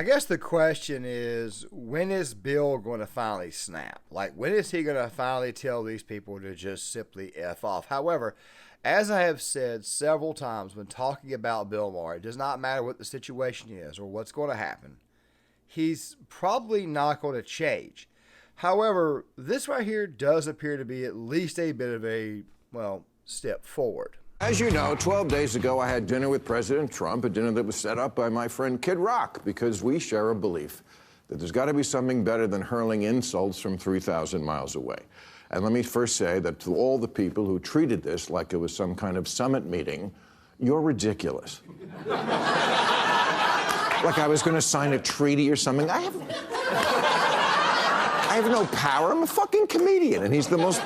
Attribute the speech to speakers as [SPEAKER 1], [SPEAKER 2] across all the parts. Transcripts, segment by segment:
[SPEAKER 1] I guess the question is, when is Bill going to finally snap? Like, when is he going to finally tell these people to just simply F off? However, as I have said several times when talking about Bill Maher, it does not matter what the situation is or what's going to happen. He's probably not going to change. However, this right here does appear to be at least a bit of a, well, step forward.
[SPEAKER 2] As you know, 12 days ago, I had dinner with President Trump, a dinner that was set up by my friend Kid Rock, because we share a belief that there's got to be something better than hurling insults from 3,000 miles away. And let me first say that to all the people who treated this like it was some kind of summit meeting, you're ridiculous. Like I was going to sign a treaty or something. I have no power. I'm a fucking comedian, and he's the most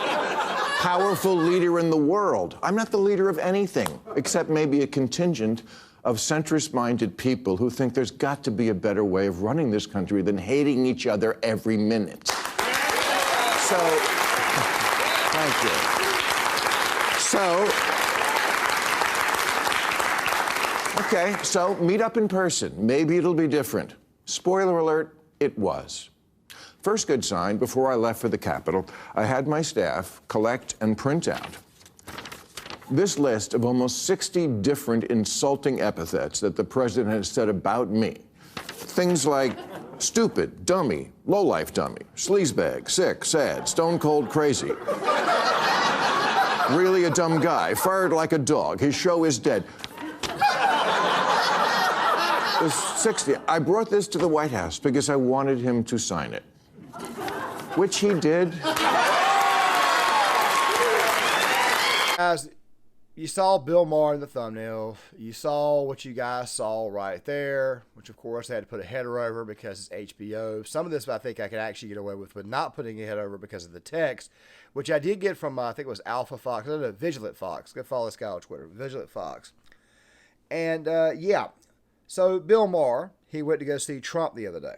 [SPEAKER 2] powerful leader in the world. I'm not the leader of anything, except maybe a contingent of centrist-minded people who think there's got to be a better way of running this country than hating each other every minute. So, thank you. Okay, so meet up in person. Maybe it'll be different. Spoiler alert, it was. First good sign, before I left for the Capitol, I had my staff collect and print out this list of almost 60 different insulting epithets that the president has said about me. Things like stupid, dummy, lowlife dummy, sleazebag, sick, sad, stone cold crazy. Really a dumb guy, fired like a dog, his show is dead. There's 60. I brought this to the White House because I wanted him to sign it. Which he did.
[SPEAKER 1] Guys, you saw Bill Maher in the thumbnail. You saw what you guys saw right there, which of course I had to put a header over because it's HBO. Some of this I think I could actually get away with not putting a header over because of the text, which I did get from, I think it was Alpha Fox, no, Vigilant Fox. Go follow this guy on Twitter, Vigilant Fox. And yeah, so Bill Maher, he went to go see Trump the other day.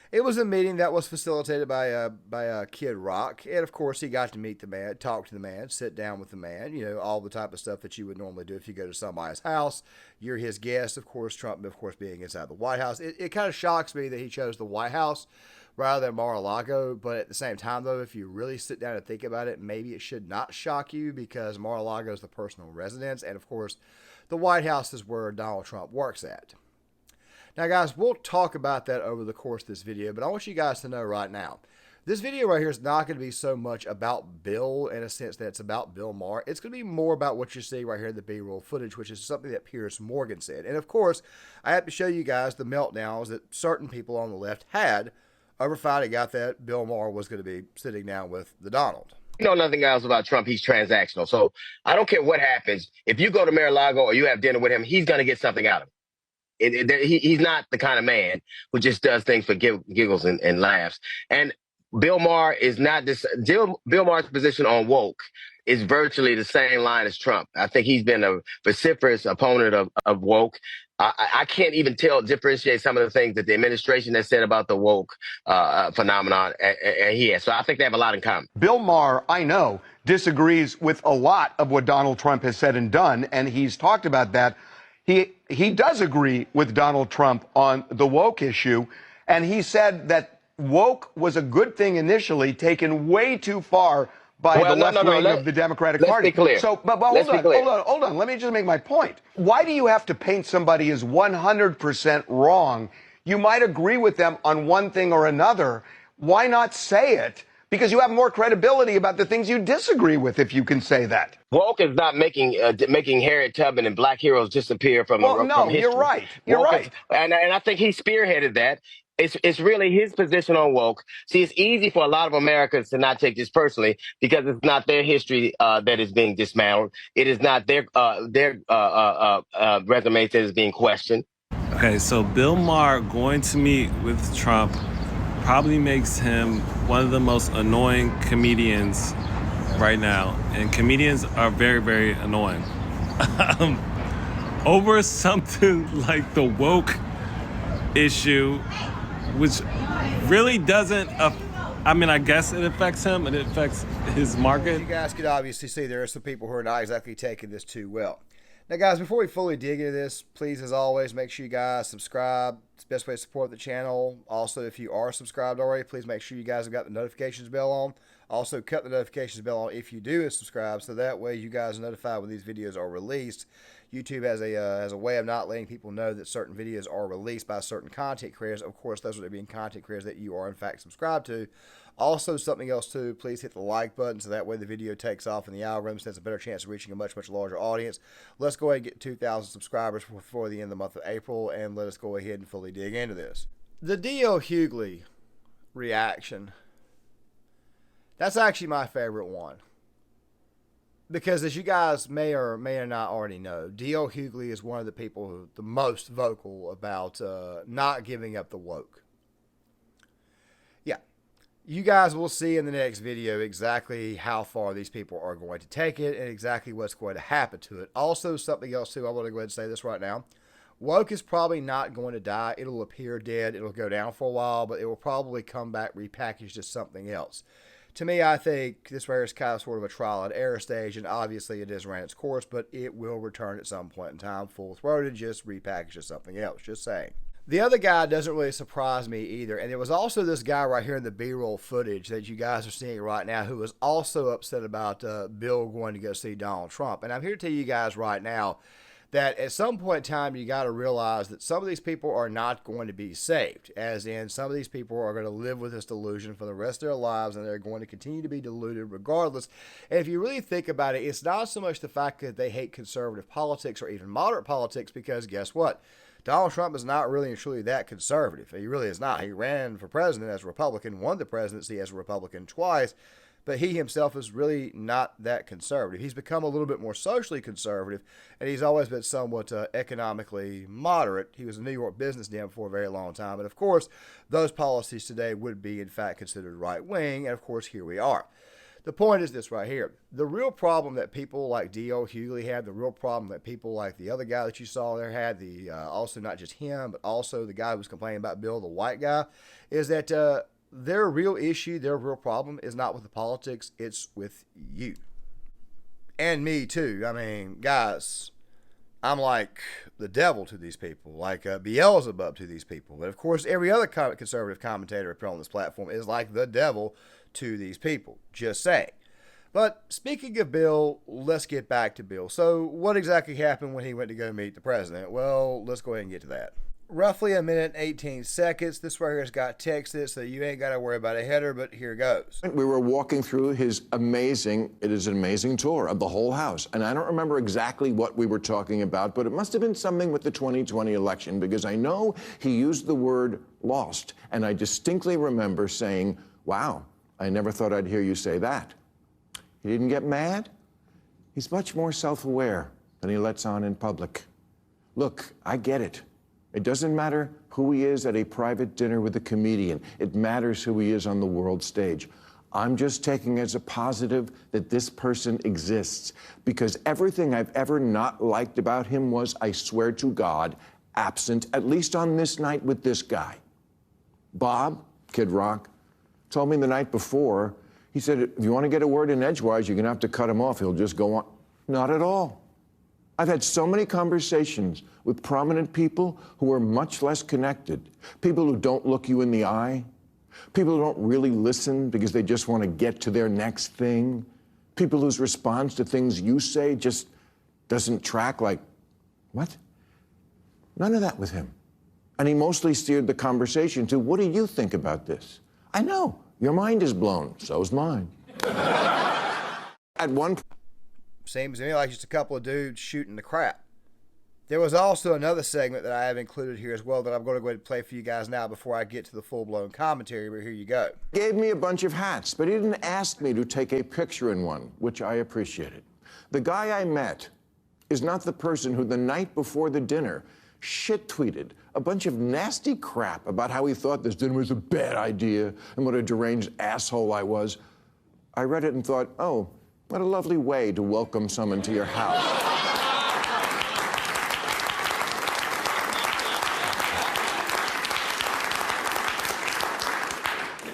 [SPEAKER 1] It was a meeting that was facilitated by Kid Rock, and of course he got to meet the man, talk to the man, sit down with the man, you know, all the type of stuff that you would normally do if you go to somebody's house. You're his guest, of course, Trump, of course, being inside the White House. It kind of shocks me that he chose the White House rather than Mar-a-Lago, but at the same time, though, if you really sit down and think about it, maybe it should not shock you because Mar-a-Lago is the personal residence, and of course, the White House is where Donald Trump works at. Now, guys, we'll talk about that over the course of this video, but I want you guys to know right now, this video right here is not going to be so much about Bill in a sense that it's about Bill Maher. It's going to be more about what you see right here in the B-roll footage, which is something that Piers Morgan said. And, of course, I have to show you guys the meltdowns that certain people on the left had over finding out that Bill Maher was going to be sitting down with the Donald.
[SPEAKER 3] You know nothing else about Trump. He's transactional. So I don't care what happens. If you go to Mar-a-Lago or you have dinner with him, he's going to get something out of it. He's not the kind of man who just does things for giggles and laughs. And Bill Maher is not this. Bill Maher's position on woke is virtually the same line as Trump. I think he's been a vociferous opponent of woke. I can't even differentiate some of the things that the administration has said about the woke phenomenon, and he has. So I think they have a lot in common.
[SPEAKER 4] Bill Maher, I know, disagrees with a lot of what Donald Trump has said and done, and he's talked about that. He does agree with Donald Trump on the woke issue, and he said that woke was a good thing initially, taken way too far by the left wing of the Democratic Party.
[SPEAKER 3] Let's be clear.
[SPEAKER 4] So, but hold on. Let me just make my point. Why do you have to paint somebody as 100% wrong? You might agree with them on one thing or another. Why not say it? Because you have more credibility about the things you disagree with if you can say that.
[SPEAKER 3] Woke is not making Harriet Tubman and black heroes disappear from
[SPEAKER 4] well,
[SPEAKER 3] from
[SPEAKER 4] no,
[SPEAKER 3] history.
[SPEAKER 4] You're right. You're
[SPEAKER 3] woke
[SPEAKER 4] right.
[SPEAKER 3] And I think he spearheaded that. It's really his position on woke. See, it's easy for a lot of Americans to not take this personally because it's not their history that is being dismantled. It is not their resume that is being questioned.
[SPEAKER 5] Okay, so Bill Maher going to meet with Trump probably makes him one of the most annoying comedians right now. And comedians are very, very annoying. Over something like the woke issue, which really doesn't, I mean, I guess it affects him and it affects his market.
[SPEAKER 1] You guys could obviously see there are some people who are not exactly taking this too well. Now, guys, before we fully dig into this, please, as always, make sure you guys subscribe. It's the best way to support the channel. Also, if you are subscribed already, please make sure you guys have got the notifications bell on. Also, cut the notifications bell on if you do subscribe, so that way you guys are notified when these videos are released. YouTube has a way of not letting people know that certain videos are released by certain content creators. Of course, those are being content creators that you are, in fact, subscribed to. Also, something else, too, please hit the like button so that way the video takes off and the algorithm has a better chance of reaching a much, much larger audience. Let's go ahead and get 2,000 subscribers before the end of the month of April, and let us go ahead and fully dig into this. The D.L. Hughley reaction. That's actually my favorite one. Because as you guys may or may not already know, D.L. Hughley is one of the people who the most vocal about not giving up the woke. Yeah. You guys will see in the next video exactly how far these people are going to take it and exactly what's going to happen to it. Also, something else too, I want to go ahead and say this right now. Woke is probably not going to die. It'll appear dead. It'll go down for a while, but it will probably come back repackaged as something else. To me, I think this right here is kind of sort of a trial and error stage, and obviously it has ran its course, but it will return at some point in time, full-throated, just repackaged as something else, just saying. The other guy doesn't really surprise me either, and there was also this guy right here in the B-roll footage that you guys are seeing right now who was also upset about Bill going to go see Donald Trump. And I'm here to tell you guys right now that at some point in time, you got to realize that some of these people are not going to be saved, as in some of these people are going to live with this delusion for the rest of their lives, and they're going to continue to be deluded regardless. And if you really think about it, it's not so much the fact that they hate conservative politics or even moderate politics, because guess what? Donald Trump is not really and truly that conservative. He really is not. He ran for president as a Republican, won the presidency as a Republican twice, but he himself is really not that conservative. He's become a little bit more socially conservative, and he's always been somewhat economically moderate. He was a New York businessman for a very long time, and of course, those policies today would be, in fact, considered right-wing, and of course, here we are. The point is this right here. The real problem that people like D.L. Hughley had, the real problem that people like the other guy that you saw there had, also not just him, but also the guy who was complaining about Bill, the white guy, is that their real issue, their real problem is not with the politics, it's with you. And me too. I mean, guys, I'm like the devil to these people, like Beelzebub to these people. But of course, every other conservative commentator up here on this platform is like the devil to these people. Just saying. But speaking of Bill, let's get back to Bill. So what exactly happened when he went to go meet the president? Well, let's go ahead and get to that. Roughly a minute and 18 seconds. This right here has got texted, so you ain't got to worry about a header, but here goes.
[SPEAKER 2] We were walking through his amazing, it is an amazing tour of the whole house. And I don't remember exactly what we were talking about, but it must have been something with the 2020 election, because I know he used the word lost. And I distinctly remember saying, wow, I never thought I'd hear you say that. He didn't get mad. He's much more self-aware than he lets on in public. Look, I get it. It doesn't matter who he is at a private dinner with a comedian. It matters who he is on the world stage. I'm just taking as a positive that this person exists, because everything I've ever not liked about him was, I swear to God, absent, at least on this night with this guy. Bob, Kid Rock, told me the night before, he said, if you want to get a word in edgewise, you're going to have to cut him off. He'll just go on. Not at all. I've had so many conversations with prominent people who are much less connected, people who don't look you in the eye, people who don't really listen because they just want to get to their next thing, people whose response to things you say just doesn't track, like, what? None of that with him. And he mostly steered the conversation to, what do you think about this? I know, your mind is blown, so's mine. At one point,
[SPEAKER 1] seems to me like just a couple of dudes shooting the crap. There was also another segment that I have included here as well that I'm going to go ahead and play for you guys now before I get to the full-blown commentary, but here you go.
[SPEAKER 2] Gave me a bunch of hats, but he didn't ask me to take a picture in one, which I appreciated. The guy I met is not the person who the night before the dinner shit-tweeted a bunch of nasty crap about how he thought this dinner was a bad idea and what a deranged asshole I was. I read it and thought, oh, what a lovely way to welcome someone to your house.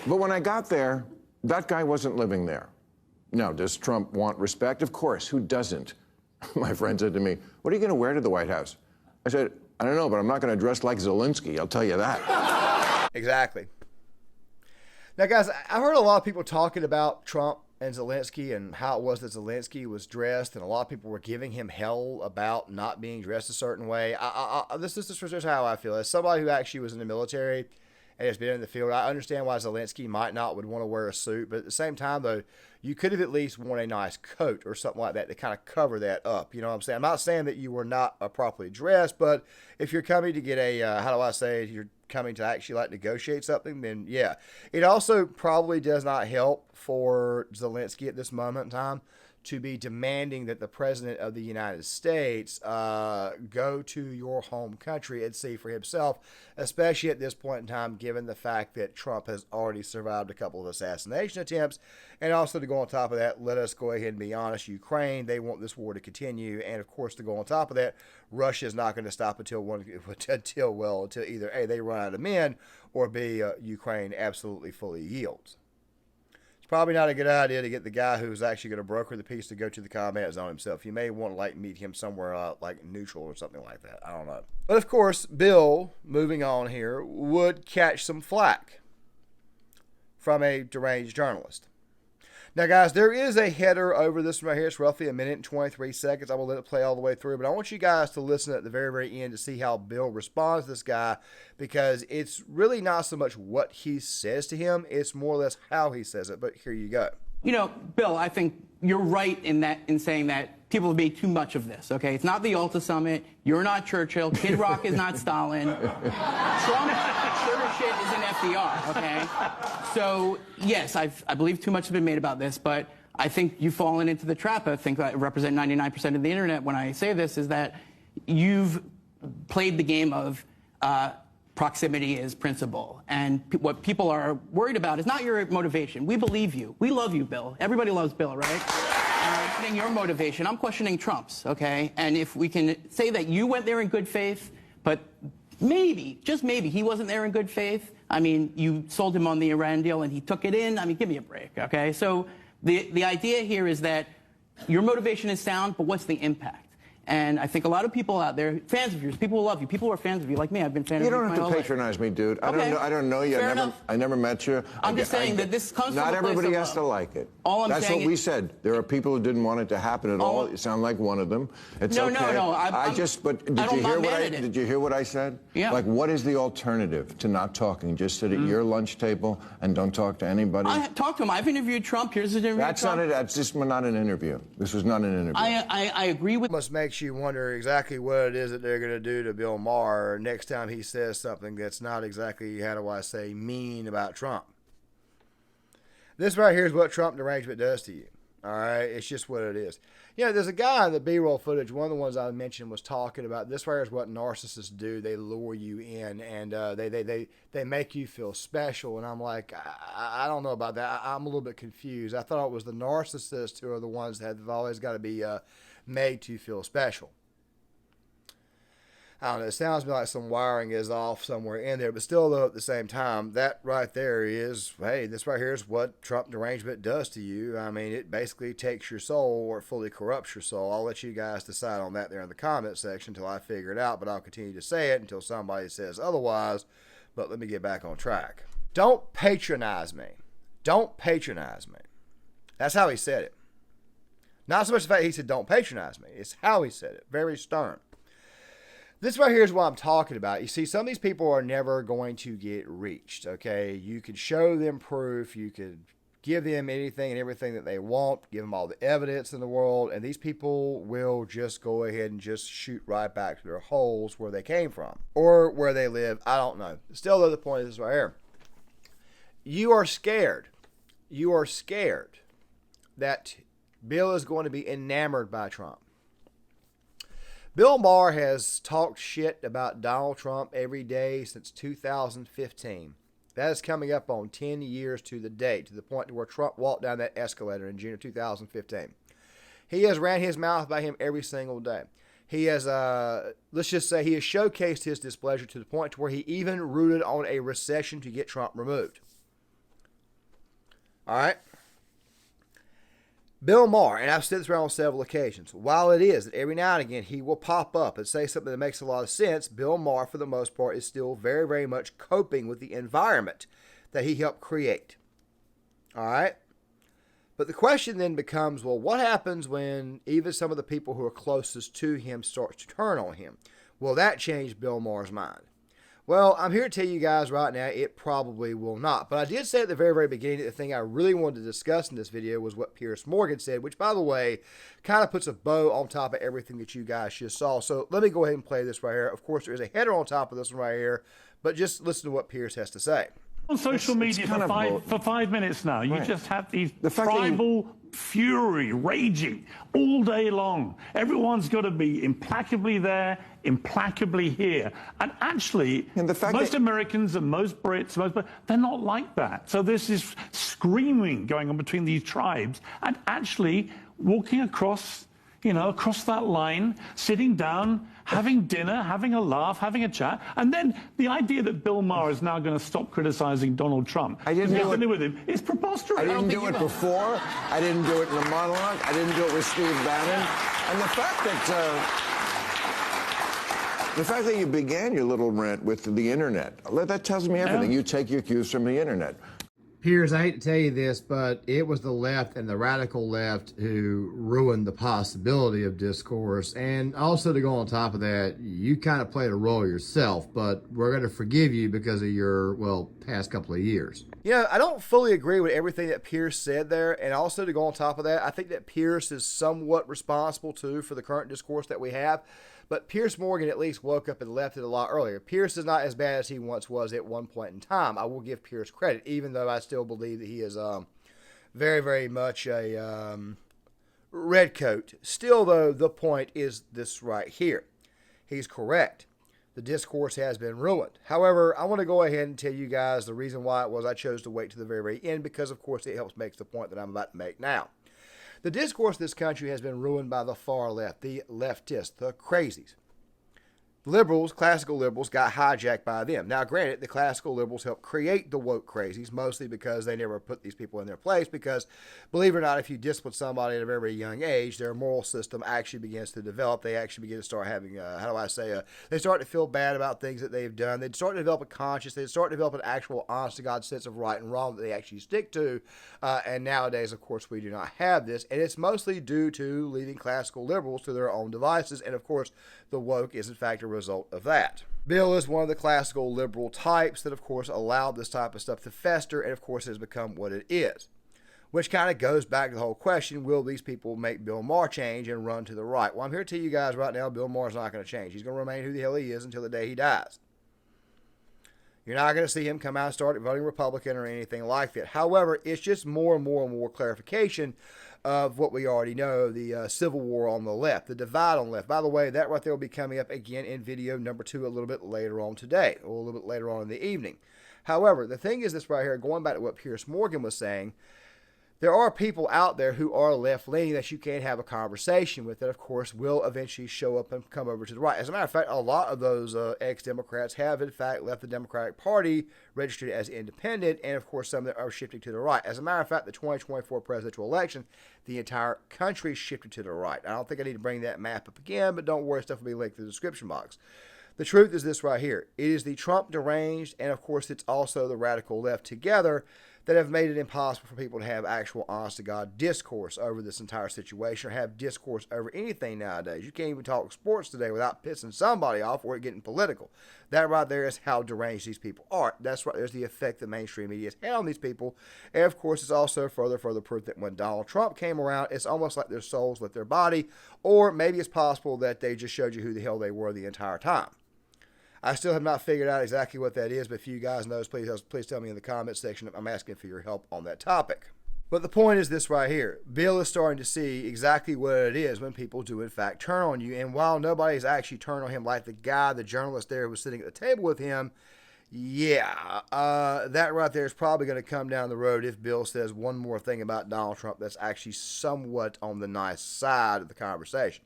[SPEAKER 2] But when I got there, that guy wasn't living there. Now, does Trump want respect? Of course, who doesn't? My friend said to me, "What are you going to wear to the White House?" I said, "I don't know, but I'm not going to dress like Zelensky, I'll tell you that."
[SPEAKER 1] Exactly. Now, guys, I heard a lot of people talking about Trump and Zelensky and how it was that Zelensky was dressed, and a lot of people were giving him hell about not being dressed a certain way. This is just how I feel. As somebody who actually was in the military and has been in the field, I understand why Zelensky might not would want to wear a suit, but at the same time, though, you could have at least worn a nice coat or something like that to kind of cover that up. You know what I'm saying? I'm not saying that you were not properly dressed, but if you're coming to get a, how do I say it? You're coming to actually like negotiate something, then yeah. It also probably does not help for Zelensky at this moment in time to be demanding that the president of the United States go to your home country and see for himself, especially at this point in time, given the fact that Trump has already survived a couple of assassination attempts. And also to go on top of that, let us go ahead and be honest, Ukraine, they want this war to continue. And of course, to go on top of that, Russia is not going to stop until either A, they run out of men, or B, Ukraine absolutely fully yields. It's probably not a good idea to get the guy who's actually going to broker the peace to go to the combat zone himself. You may want to like meet him somewhere like neutral or something like that. I don't know. But of course, Bill, moving on here, would catch some flack from a deranged journalist. Now, guys, there is a header over this right here. It's roughly 1 minute and 23 seconds. I will let it play all the way through, but I want you guys to listen at the very, very end to see how Bill responds to this guy, because it's really not so much what he says to him, it's more or less how he says it. But here you go.
[SPEAKER 6] You know, Bill, I think you're right in saying that people have made too much of this, okay? It's not the Alta Summit. You're not Churchill. Kid Rock is not Stalin. Trump sure as shit is an FDR, okay? So, yes, I believe too much has been made about this, but I think you've fallen into the trap. I think I represent 99% of the internet when I say this, is that you've played the game of proximity is principle. And what people are worried about is not your motivation. We believe you. We love you, Bill. Everybody loves Bill, right? I'm questioning your motivation. I'm questioning Trump's, okay? And if we can say that you went there in good faith, but maybe, just maybe, he wasn't there in good faith. I mean, you sold him on the Iran deal and he took it in. I mean, give me a break, okay? So the idea here is that your motivation is sound, but what's the impact? And I think a lot of people out there, fans of yours, people who love you, people who are fans of you, like me, I've been fans of you.
[SPEAKER 2] You don't have to patronize me, dude.
[SPEAKER 6] Okay.
[SPEAKER 2] I don't know you.
[SPEAKER 6] Fair enough.
[SPEAKER 2] I never met you.
[SPEAKER 6] I'm just saying that this comes from
[SPEAKER 2] not
[SPEAKER 6] a place
[SPEAKER 2] everybody
[SPEAKER 6] of
[SPEAKER 2] has
[SPEAKER 6] love.
[SPEAKER 2] to like it.
[SPEAKER 6] All I'm
[SPEAKER 2] That's
[SPEAKER 6] saying
[SPEAKER 2] what we
[SPEAKER 6] is-
[SPEAKER 2] said. There are people who didn't want it to happen at all. You sound like one of them. It's
[SPEAKER 6] No,
[SPEAKER 2] okay.
[SPEAKER 6] no.
[SPEAKER 2] But did
[SPEAKER 6] I
[SPEAKER 2] you
[SPEAKER 6] don't
[SPEAKER 2] hear
[SPEAKER 6] not manage it.
[SPEAKER 2] did you hear what I said?
[SPEAKER 6] Yeah.
[SPEAKER 2] Like, what is the alternative to not talking? Just sit at your lunch table and don't talk to anybody.
[SPEAKER 6] I talked to him. I've interviewed Trump. Here's his interview.
[SPEAKER 2] That's not it. That's just not an interview. This was not an interview.
[SPEAKER 6] I agree with.
[SPEAKER 1] Almost makes you wonder exactly what it is that they're going to do to Bill Maher next time he says something that's not exactly, how do I say, mean about Trump. This right here is what Trump derangement does to you. All right, it's just what it is. You know, there's a guy in the B-roll footage, one of the ones I mentioned, was talking about this right here is what narcissists do. They lure you in, and they make you feel special. And I'm like, I don't know about that. I'm a little bit confused. I thought it was the narcissists who are the ones that have always got to be made to feel special. I don't know, it sounds to me like some wiring is off somewhere in there, but still, though, at the same time, that right there is, hey, this right here is what Trump derangement does to you. I mean, it basically takes your soul or it fully corrupts your soul. I'll let you guys decide on that there in the comment section until I figure it out, but I'll continue to say it until somebody says otherwise. But let me get back on track. Don't patronize me. Don't patronize me. That's how he said it. Not so much the fact he said don't patronize me. It's how he said it. Very stern. This right here is what I'm talking about. You see, some of these people are never going to get reached, okay? You could show them proof. You could give them anything and everything that they want, give them all the evidence in the world, and these people will just go ahead and just shoot right back to their holes where they came from or where they live. I don't know. Still, though, the point is right here. You are scared. You are scared that Bill is going to be enamored by Trump. Bill Maher has talked shit about Donald Trump every day since 2015. That is coming up on 10 years to the date, to the point where Trump walked down that escalator in June of 2015. He has ran his mouth by him every single day. He has, let's just say, he has showcased his displeasure to the point to where he even rooted on a recession to get Trump removed. All right? Bill Maher, and I've said this around on several occasions, while it is that every now and again he will pop up and say something that makes a lot of sense, Bill Maher, for the most part, is still very, very much coping with the environment that he helped create. All right? But the question then becomes, well, what happens when even some of the people who are closest to him start to turn on him? Will that change Bill Maher's mind? Well, I'm here to tell you guys right now, it probably will not. But I did say at the very, very beginning that the thing I really wanted to discuss in this video was what Piers Morgan said, which, by the way, kind of puts a bow on top of everything that you guys just saw. So let me go ahead and play this right here. Of course, there is a header on top of this one right here, but just listen to what Piers has to say.
[SPEAKER 7] On social media for 5 minutes now, you just have these tribal fury raging all day long. Everyone's got to be implacably there, implacably here. And actually, most Americans and most Brits, they're not like that. So there's this screaming going on between these tribes and actually walking across, across that line, sitting down, having dinner, having a laugh, having a chat, and then the idea that Bill Maher is now going to stop criticizing Donald Trump with him is preposterous.
[SPEAKER 2] I didn't do it before. I didn't do it in the monologue. I didn't do it with Steve Bannon. And the fact that you began your little rant with the internet, that tells me everything. You take your cues from the internet.
[SPEAKER 1] Piers, I hate to tell you this, but it was the left and the radical left who ruined the possibility of discourse. And also, to go on top of that, you kind of played a role yourself, but we're going to forgive you because of your, past couple of years. I don't fully agree with everything that Piers said there. And also, to go on top of that, I think that Piers is somewhat responsible, too, for the current discourse that we have. But Piers Morgan at least woke up and left it a lot earlier. Piers is not as bad as he once was at one point in time. I will give Piers credit, even though I still believe that he is very, very much a redcoat. Still, though, the point is this right here. He's correct. The discourse has been ruined. However, I want to go ahead and tell you guys the reason why it was I chose to wait to the very, very end, because, of course, it helps make the point that I'm about to make now. The discourse in this country has been ruined by the far left, the leftists, the crazies. Liberals, classical liberals, got hijacked by them. Now, granted, the classical liberals helped create the woke crazies, mostly because they never put these people in their place, because, believe it or not, if you discipline somebody at a very, very young age, their moral system actually begins to develop. They actually begin to start having, they start to feel bad about things that they've done. They start to develop a conscience. They start to develop an actual, honest-to-God sense of right and wrong that they actually stick to. And nowadays, of course, we do not have this. And it's mostly due to leaving classical liberals to their own devices. And, of course, the woke is, in fact, a result of that. Bill is one of the classical liberal types that, of course, allowed this type of stuff to fester and, of course, has become what it is. Which kind of goes back to the whole question, will these people make Bill Maher change and run to the right? Well, I'm here to tell you guys right now, Bill Maher's not going to change. He's going to remain who the hell he is until the day he dies. You're not going to see him come out and start voting Republican or anything like that. However, it's just more and more clarification of what we already know, the civil war on the left, the divide on the left. By the way, that right there will be coming up again in video number 2 a little bit later on today, or a little bit later on in the evening. However, the thing is this right here, going back to what Piers Morgan was saying, there are people out there who are left-leaning that you can't have a conversation with that, of course, will eventually show up and come over to the right. As a matter of fact, a lot of those ex-Democrats have, in fact, left the Democratic Party, registered as independent, and, of course, some of them are shifting to the right. As a matter of fact, the 2024 presidential election, the entire country shifted to the right. I don't think I need to bring that map up again, but don't worry, stuff will be linked in the description box. The truth is this right here. It is the Trump deranged, and, of course, it's also the radical left together that have made it impossible for people to have actual honest-to-God discourse over this entire situation or have discourse over anything nowadays. You can't even talk sports today without pissing somebody off or it getting political. That right there is how deranged these people are. That's right. There's the effect that mainstream media has had on these people. And, of course, it's also further proof that when Donald Trump came around, it's almost like their souls left their body, or maybe it's possible that they just showed you who the hell they were the entire time. I still have not figured out exactly what that is, but if you guys know, please tell me in the comments section. I'm asking for your help on that topic. But the point is this right here. Bill is starting to see exactly what it is when people do, in fact, turn on you. And while nobody's actually turned on him like the journalist there who was sitting at the table with him, that right there is probably going to come down the road if Bill says one more thing about Donald Trump that's actually somewhat on the nice side of the conversation.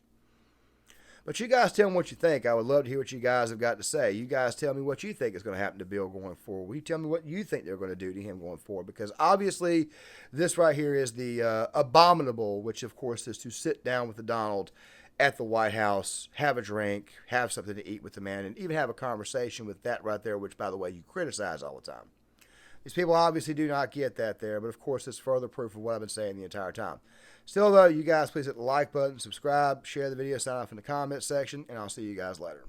[SPEAKER 1] But you guys tell me what you think. I would love to hear what you guys have got to say. You guys tell me what you think is going to happen to Bill going forward. Will you tell me what you think they're going to do to him going forward? Because obviously this right here is the abominable, which of course is to sit down with the Donald at the White House, have a drink, have something to eat with the man, and even have a conversation with that right there, which, by the way, you criticize all the time. These people obviously do not get that there, but of course it's further proof of what I've been saying the entire time. Still, though, you guys please hit the like button, subscribe, share the video, sign off in the comment section, and I'll see you guys later.